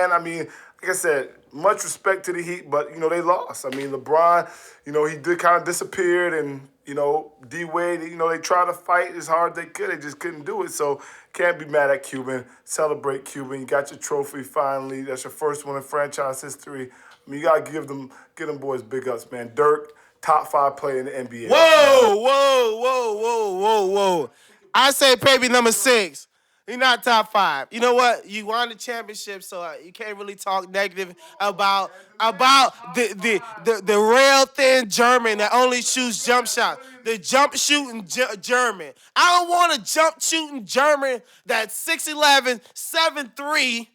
man. I mean, like I said, much respect to the Heat, but, they lost. I mean, LeBron, he did kind of disappeared, and, D-Wade, they tried to fight as hard as they could. They just couldn't do it. So can't be mad at Cuban. Celebrate, Cuban. You got your trophy finally. That's your first one in franchise history. I mean, you got to give them boys big ups, man. Dirk, top 5 player in the NBA. Whoa. I say baby number 6. You're not top 5. You know what? You won the championship, so you can't really talk negative about the real thin German that only shoots jump shots. The jump shooting German. I don't want a jump shooting German that's 6'11", 7'3",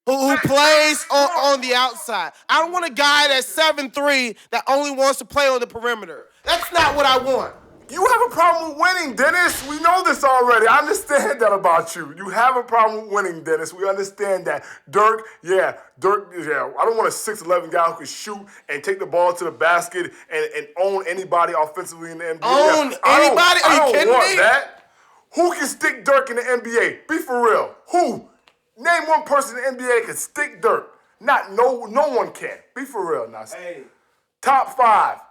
who plays on the outside. I don't want a guy that's 7'3" that only wants to play on the perimeter. That's not what I want. You have a problem with winning, Dennis. We know this already. I understand that about you. You have a problem with winning, Dennis. We understand that. Dirk, yeah. I don't want a 6'11" guy who can shoot and take the ball to the basket and own anybody offensively in the NBA. Own anybody? Are you kidding me? I don't want that. Who can stick Dirk in the NBA? Be for real. Who? Name one person in the NBA that can stick Dirk. No one can. Be for real now. Hey. Top 5.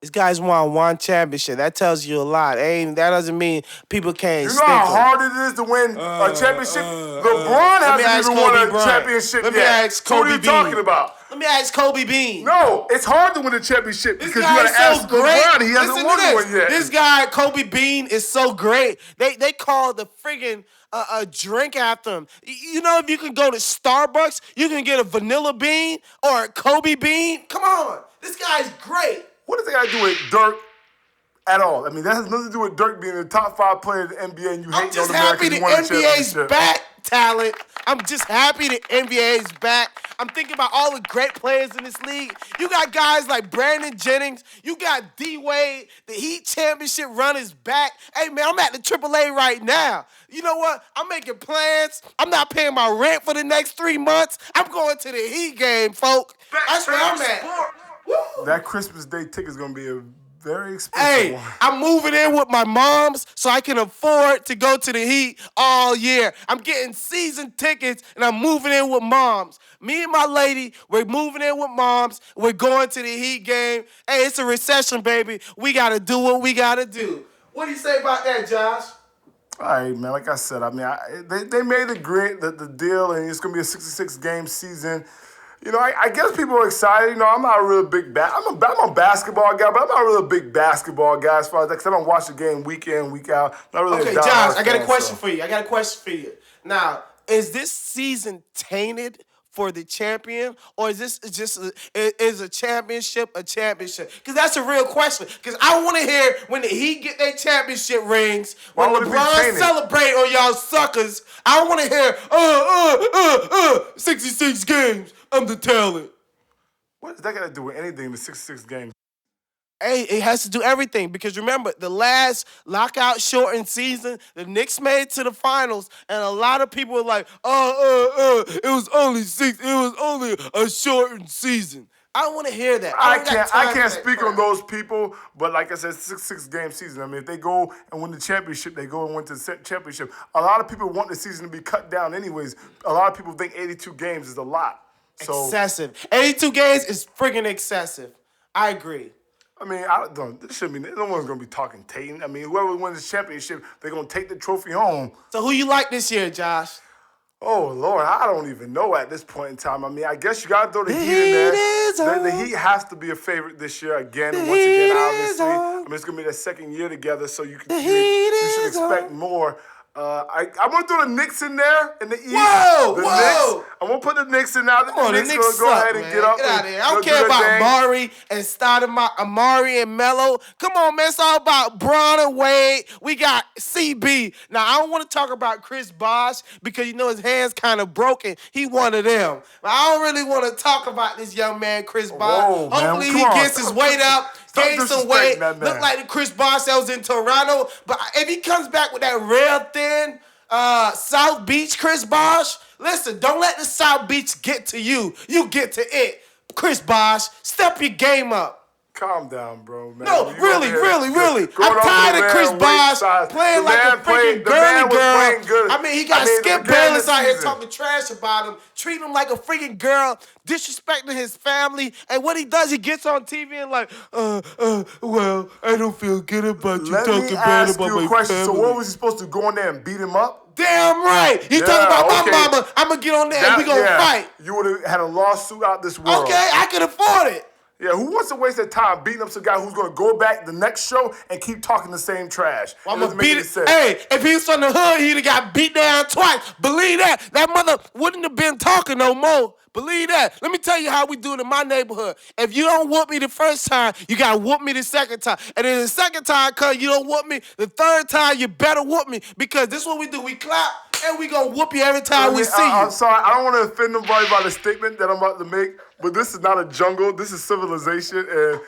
This guy's won 1 championship. That tells you a lot. That doesn't mean people can't stick You know how him. hard it is to win a championship? LeBron hasn't even won a championship yet. Let me ask Kobe Bean. What are you talking about? Let me ask Kobe Bean. No, it's hard to win a championship This because you got to ask LeBron. He hasn't won one yet. This guy, Kobe Bean, is so great. They call the friggin' a drink after him. You know, if you can go to Starbucks, you can get a vanilla bean or a Kobe Bean. Come on. This guy's great. What does that got to do with Dirk at all? I mean, that has nothing to do with Dirk being the top 5 player in the NBA and you hate I'm just on America. happy the NBA's back, talent. I'm just happy the NBA's back. I'm thinking about all the great players in this league. You got guys like Brandon Jennings. You got D-Wade. The Heat championship run is back. Hey, man, I'm at the AAA right now. You know what? I'm making plans. I'm not paying my rent for the next 3 months. I'm going to the Heat game, folk. That's where I'm at. Woo. That Christmas Day ticket is going to be a very expensive one. I'm moving in with my moms so I can afford to go to the Heat all year. I'm getting season tickets, and I'm moving in with moms. Me and my lady, we're moving in with moms. We're going to the Heat game. Hey, it's a recession, baby. We got to do what we got to do. What do you say about that, Josh? All right, man. Like I said, I mean, they made the deal, and it's going to be a 66-game season. I guess people are excited. I'm not a real big I'm a basketball guy, but I'm not really a big basketball guy as far as that, because I don't watch the game week in, week out. Not really okay, Josh, I got a question for you. Now, is this season tainted for the champion, or is this just is a championship a championship? Because that's a real question. Because I want to hear when the Heat get their championship rings, when LeBron celebrate on y'all suckers. I want to hear 66 games. I'm the talent. What does that got to do with anything? The 66 games. Hey, it has to do everything, because remember, the last lockout shortened season, the Knicks made it to the finals, and a lot of people were like, it was only a shortened season. I don't want to hear that. I can't speak on those people, but like I said, 66-game season. I mean, if they go and win the championship, they go and win the championship. A lot of people want the season to be cut down anyways. A lot of people think 82 games is a lot. So, excessive. 82 games is friggin' excessive. I agree. I mean, this shouldn't be. No one's gonna be talking Tatum. I mean, whoever wins the championship, they're gonna take the trophy home. So who you like this year, Josh? Oh Lord, I don't even know at this point in time. I mean, I guess you gotta throw the Heat in there. The Heat has to be a favorite this year again. Once again, obviously. I mean, it's gonna be their second year together, so you should expect more. I'm gonna throw the Knicks in there in the East. Whoa! Knicks. I'm gonna put the Knicks in now. The Knicks gonna go ahead and get up. Get out of here. I don't care about Amari and Amari and Melo. Come on, man. It's all about Bron and Wade. We got CB. Now, I don't want to talk about Chris Bosh because his hand's kind of broken. He one of them. But I don't really want to talk about this young man, Chris Bosh. Hopefully he gets his weight up. Gain some weight, look like the Chris Bosh that was in Toronto. But if he comes back with that real thin South Beach Chris Bosh, listen, don't let the South Beach get to you. You get to it. Chris Bosh, step your game up. Calm down, bro, man. No, You really, over here really, really. going I'm off tired the of Chris man weight Bosh size. playing The like a man freaking the man girly was girl. playing good. I mean, he got the Skip beginning of Bayless the out here season. talking trash about him, treating him like a freaking girl, disrespecting his family. And what he does, he gets on TV and like, well, I don't feel good about you Let me talking bad ask about you a my question. family. So what was he supposed to go in there and beat him up? Damn right. You Yeah, talking about my okay. mama, I'm going to get on there and we going to fight. You would have had a lawsuit out this world. Okay, I can afford it. Yeah, who wants to waste their time beating up some guy who's going to go back the next show and keep talking the same trash? Well, I'm doesn't gonna make beat any it. sense. Hey, if he was from the hood, he'd have got beat down twice. Believe that. That mother wouldn't have been talking no more. Believe that. Let me tell you how we do it in my neighborhood. If you don't whoop me the first time, you gotta whoop me the second time. And then the second time, cause you don't whoop me, the third time you better whoop me. Because this is what we do. We clap and we gonna whoop you every time we see you. I'm sorry, I don't want to offend nobody by the statement that I'm about to make, but this is not a jungle. This is civilization, and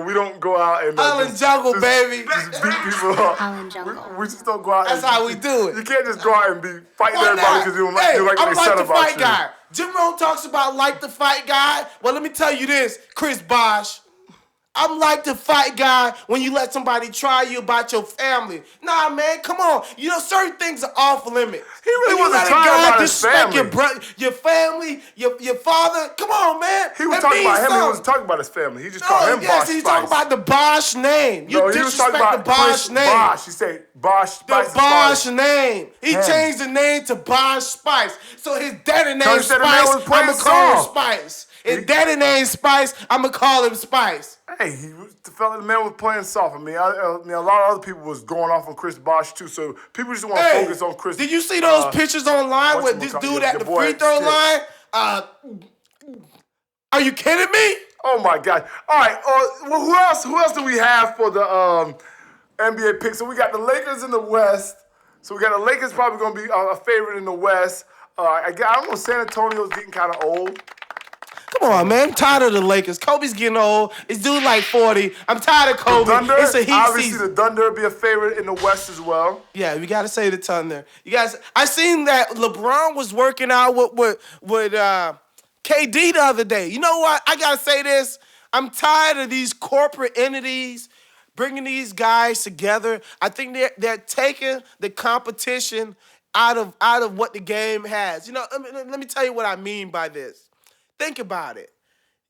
we don't go out and Island jungle, baby. Just beat people up. Island jungle. We just don't go out. That's how we do it. You can't just go out and be fighting Why everybody not? because you Hey, like what I'm they like said the about fight you. guy. Jim Rone talks about like the fight guy. Well, let me tell you this, Chris Bosh. I'm like the fight guy when you let somebody try you about your family. Nah, man, come on. Certain things are off limits. He really When you wasn't let a trying guy about his disrespect family. your brother, your family, your father. Come on, man. He was That talking about means him. He something. wasn't talking about his family. He just called him yes, Bosh he's Spice. talking about the Bosh name. You No, he was talking disrespect about the Bosh Chris name. Bosh. He said Bosh Spice. The Bosh name. He Him. changed the name to Bosh Spice. So his daddy name he said the man Spice, was playing I'ma call him soft. Spice. His daddy name Spice, I'ma call him Spice. Hey, the man was playing soft. I mean, a lot of other people was going off on Chris Bosh too. So people just want to focus on Chris. Did you see those pictures online with this dude at the free throw line? Are you kidding me? Oh my God! All right. Well, who else? Who else do we have for the NBA pick? So we got the Lakers in the West. So we got the Lakers probably going to be a favorite in the West. I don't know. San Antonio's getting kind of old. Come on, man. I'm tired of the Lakers. Kobe's getting old. This dude like 40. I'm tired of Kobe. Thunder, It's a heat obviously season. the Thunder will be a favorite in the West as well. Yeah, we gotta say the Thunder. You guys, I seen that LeBron was working out with KD the other day. You know what? I gotta say this. I'm tired of these corporate entities bringing these guys together. I think they're taking the competition out of what the game has. Let me tell you what I mean by this. Think about it.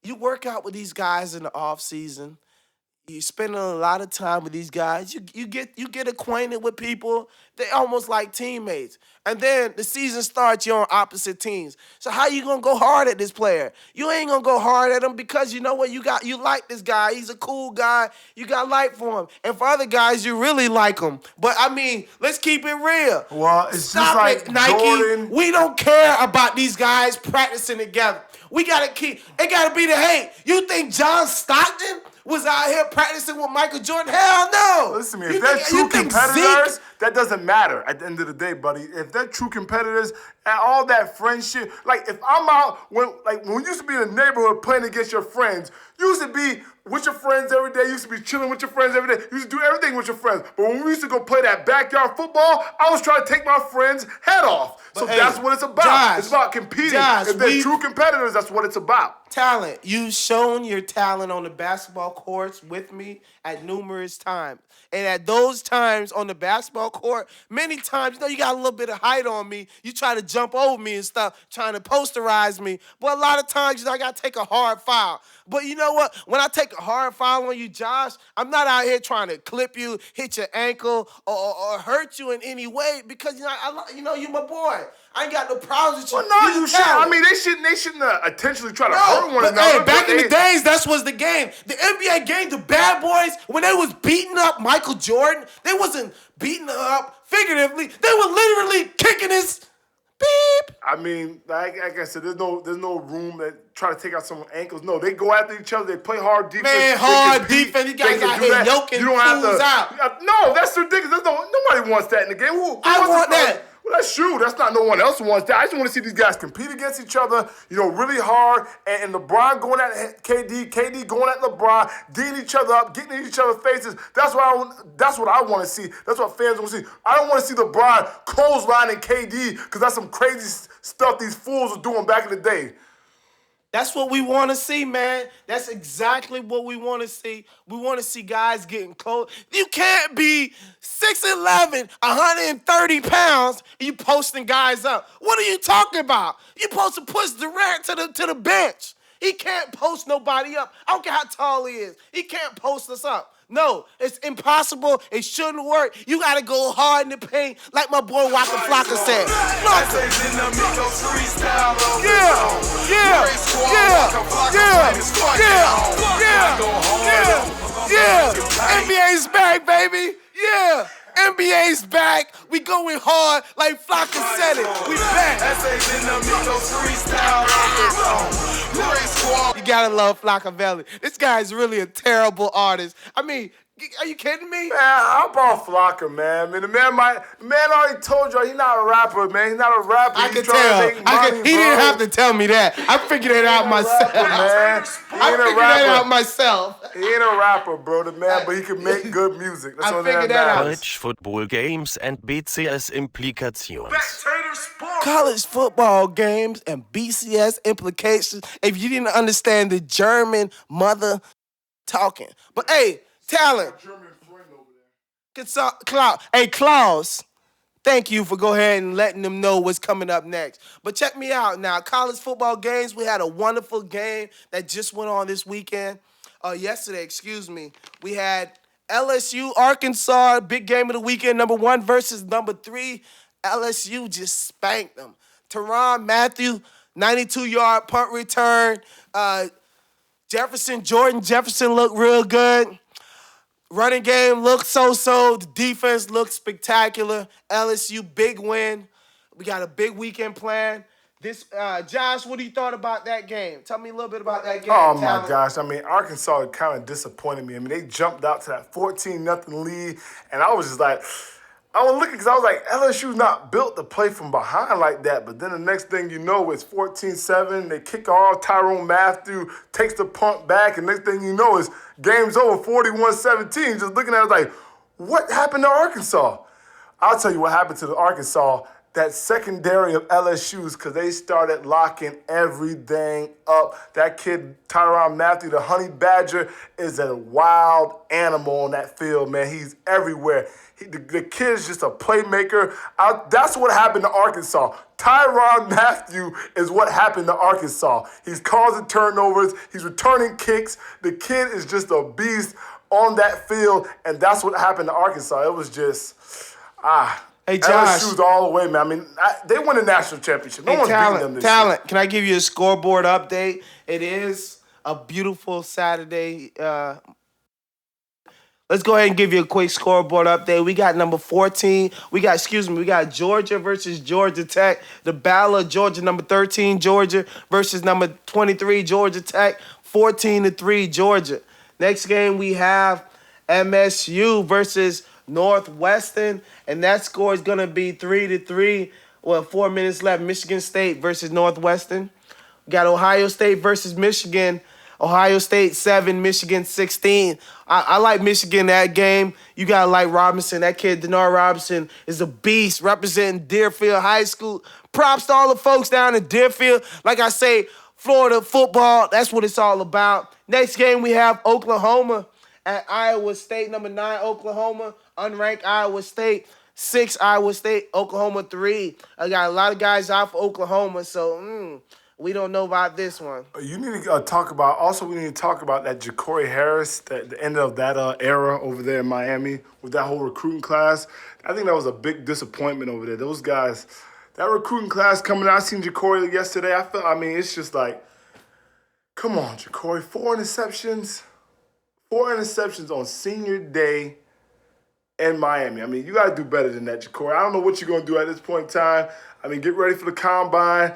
You work out with these guys in the off season. You spend a lot of time with these guys. You get acquainted with people. They almost like teammates. And then the season starts, you're on opposite teams. So how you gonna go hard at this player? You ain't gonna go hard at him because you know what? You like this guy. He's a cool guy. You got light for him. And for other guys, you really like him. But I mean, let's keep it real. Well, it's Stop just like it, Nike. Jordan. We don't care about these guys practicing together. It gotta be the hate. You think John Stockton was out here practicing with Michael Jordan? Hell no. Listen to me, if they're true competitors, that doesn't matter at the end of the day, buddy. If they're true competitors, and all that friendship, like if I'm out, when you used to be in the neighborhood playing against your friends, you used to be with your friends every day, you used to be chilling with your friends every day, you used to do everything with your friends. But when we used to go play that backyard football, I was trying to take my friend's head off. So that's what it's about. Josh, it's about competing. Josh, if they're true competitors, that's what it's about. Talent. You've shown your talent on the basketball courts with me at numerous times. And at those times on the basketball court, many times, you got a little bit of height on me. You try to jump over me and stuff, trying to posterize me. But a lot of times, I got to take a hard foul. But you know what? When I take a hard foul on you, Josh, I'm not out here trying to clip you, hit your ankle, or hurt you in any way because, you're my boy. I ain't got no problems with you. Well, no, you shouldn't. I mean, they shouldn't intentionally try to hurt one another. Hey, back in the days, that was the game. The NBA game, the bad boys, when they was beating up Michael Jordan, they wasn't beating up figuratively. They were literally kicking his beep. I mean, like I said, there's no room that try to take out someone's ankles. No, they go after each other. They play hard defense. Man, hard defense. You guys out here yoking fools out. No, that's ridiculous. Nobody wants that in the game. Who I want that. Well, that's true. That's not no one else wants that. I just want to see these guys compete against each other, really hard. And LeBron going at KD going at LeBron, D'ing each other up, getting in each other's faces. That's what I want to see. That's what fans want to see. I don't want to see LeBron clotheslining KD because that's some crazy stuff these fools were doing back in the day. That's what we want to see, man. That's exactly what we want to see. We want to see guys getting close. You can't be 6'11", 130 pounds, and you posting guys up. What are you talking about? You're supposed to push Durant to the bench. He can't post nobody up. I don't care how tall he is. He can't post us up. No, it's impossible. It shouldn't work. You got to go hard in the paint, like my boy Waka Flocka said. Flocka. Yeah. NBA's back, baby. Yeah. NBA's back. We going hard, like Flocka said it. We back. You gotta love Flockavelli. This guy's really a terrible artist. I mean, are you kidding me? Man, I'm about Flocka, man. I mean, the man already told you he's not a rapper, man. He's not a rapper. I can tell. He didn't have to tell me that. I figured it out myself. Man. I figured that out myself. He ain't a rapper, bro, the man, but he can make good music. That's I what figured that out. College Football Games and BCS Implikations. College football games and BCS implications. If you didn't understand the German mother talking. But hey, talent. Hey, Klaus. Thank you for go ahead and letting them know what's coming up next. But check me out now. College football games. We had a wonderful game that just went on this weekend. Yesterday, we had LSU, Arkansas, big game of the weekend, number 1 versus number 3. LSU just spanked them. Tyrann Mathieu, 92-yard punt return. Jordan Jefferson looked real good. Running game looked so-so. The defense looked spectacular. LSU, big win. We got a big weekend plan. Josh, what do you thought about that game? Tell me a little bit about that game. Oh, my gosh. I mean, Arkansas kind of disappointed me. I mean, they jumped out to that 14-0 lead, and I was just like, I was looking because I was like, LSU's not built to play from behind like that. But then the next thing you know, it's 14-7. They kick off. Tyrann Mathieu takes the punt back, and next thing you know is game's over, 41-17. Just looking at it like, what happened to Arkansas? I'll tell you what happened to the Arkansas. That secondary of LSU's, because they started locking everything up. That kid, Tyrann Mathieu, the honey badger, is a wild animal on that field, man. He's everywhere. The kid is just a playmaker. That's what happened to Arkansas. Tyrann Mathieu is what happened to Arkansas. He's causing turnovers. He's returning kicks. The kid is just a beast on that field, and that's what happened to Arkansas. It was just, Hey, Josh. LSU's all the way, man. I mean, they won the national championship. No one's beating them this year. Can I give you a scoreboard update? It is a beautiful Saturday. Let's go ahead and give you a quick scoreboard update. We got number 14. We got Georgia versus Georgia Tech. The battle of Georgia, number 13, Georgia versus number 23, Georgia Tech. 14-3, Georgia. Next game, we have MSU versus Northwestern, and that score is going to be 3-3. 4 minutes left. Michigan State versus Northwestern. We got Ohio State versus Michigan. Ohio State 7, Michigan 16. I like Michigan that game. You got to like Robinson. That kid, Denard Robinson, is a beast representing Deerfield High School. Props to all the folks down in Deerfield. Like I say, Florida football, that's what it's all about. Next game, we have Oklahoma at Iowa State, number 9, Oklahoma. Unranked Iowa State, 6, Iowa State, Oklahoma 3. I got a lot of guys out for Oklahoma, so we don't know about this one. You need to we need to talk about that Ja'Cory Harris, the end of that era over there in Miami with that whole recruiting class. I think that was a big disappointment over there. Those guys, that recruiting class coming out, I seen Ja'Cory yesterday. It's just like, come on, Ja'Cory, 4 interceptions. 4 interceptions on senior day in Miami. I mean, you got to do better than that, Ja'Cory. I don't know what you're going to do at this point in time. I mean, get ready for the combine.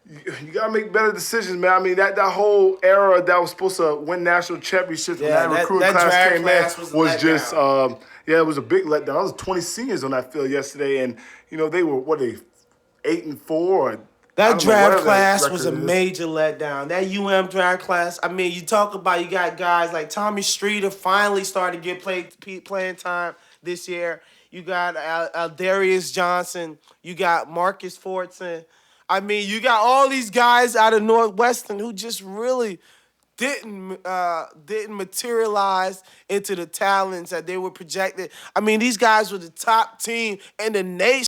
You got to make better decisions, man. I mean, that whole era that was supposed to win national championships when that recruiting class came in was just, it was a big letdown. There was 20 seniors on that field yesterday, and, they were, 8-4? That draft class was a major letdown. That draft class, I mean, you got guys like Tommy Streeter finally started to get playing time this year. You got Darius Johnson. You got Marcus Fortson. I mean, you got all these guys out of Northwestern who just really didn't materialize into the talents that they were projected. I mean, these guys were the top team in the nation.